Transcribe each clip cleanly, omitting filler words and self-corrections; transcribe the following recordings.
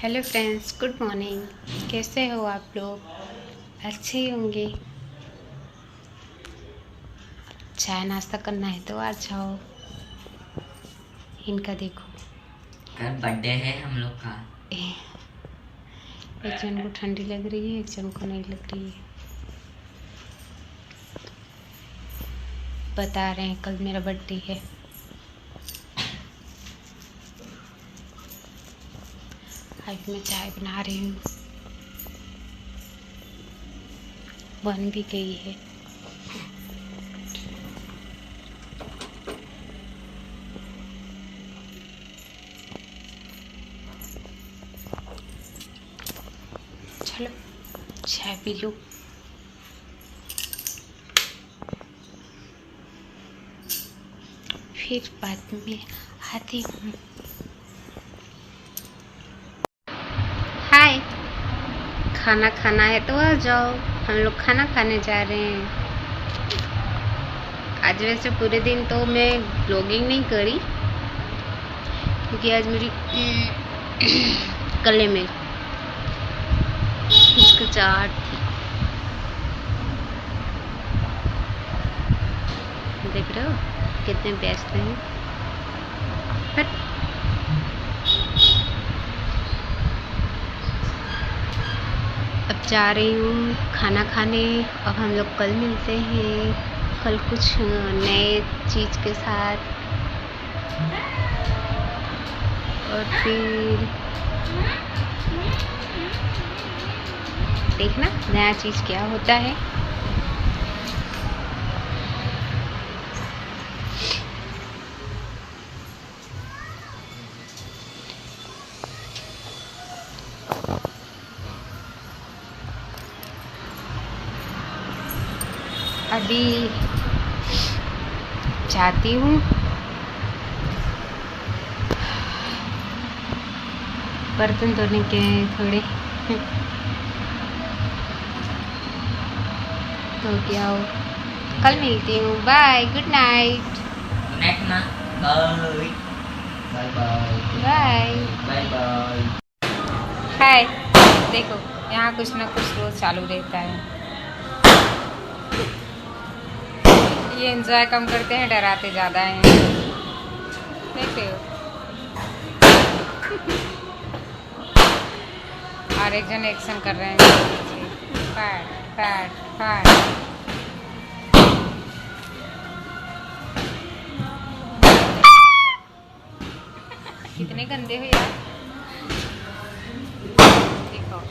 Hello friends, good morning. कैसे हो आप लोग? अच्छे ही होंगे। चाय नाश्ता करना है तो आ जाओ। इनका देखो, कल बर्थडे है हम लोग का। एक जन को ठंडी लग रही है, एक जन को नहीं लग रही है। बता रहे हैं कल मेरा बर्थडे है। आज मैं चाय बना रही हूँ, बन भी गई है। चलो चाय पी लो। फिर बाद में आती हूँ। हाय, खाना खाना है तो आ जाओ। हम लोग खाना खाने जा रहे हैं। आज वैसे पूरे दिन तो मैं ब्लॉगिंग नहीं करी, क्योंकि आज मेरी गले में हिचकिचाहट थी। देख रहे हो कितने व्यस्त हैं। बट अब जा रही हूँ खाना खाने। अब हम लोग कल मिलते हैं, कल कुछ नए चीज़ के साथ। और फिर देखना नया चीज़ क्या होता है। अभी जाती हूँ, बर्तन धोने के थोड़े तो क्या हो। कल मिलती हूँ। Bye, good night. Good night ना। Bye bye bye bye bye bye. Hi. देखो यहाँ कुछ ना कुछ रोज चालू रहता है। ये एंजॉय कम करते हैं, डराते ज़्यादा हैं। देखते हो। और एक जन एक्शन कर रहे हैं फैट फैट फैट। कितने गंदे हो यार। देखो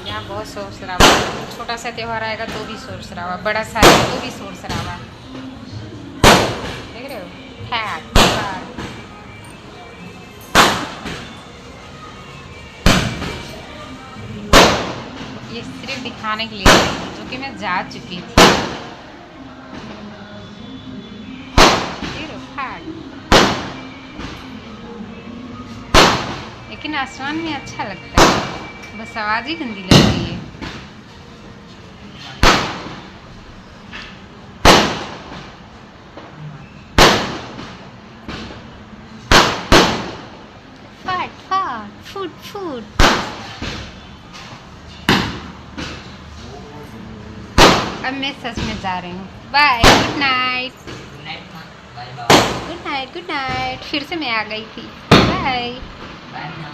यहाँ बहुत शोर शराबा। छोटा सा त्योहार आएगा तो भी शोर शराबा, बड़ा सा आएगा तो भी शोर शराबा। देख रहे हो, फैट फैट। ये सिर्फ दिखाने के लिए, जो कि मैं जा चुकी थी। लेकिन आसमान में अच्छा लगता है, बस आवाज़ ही गंदी लग रही है। फाट फाट फूट फूट। अब मैं सच में जा रही हूँ। Bye, good night. Good night ना। Bye bye good night good night. फिर से मैं आ गई थी। बाय बाय ना।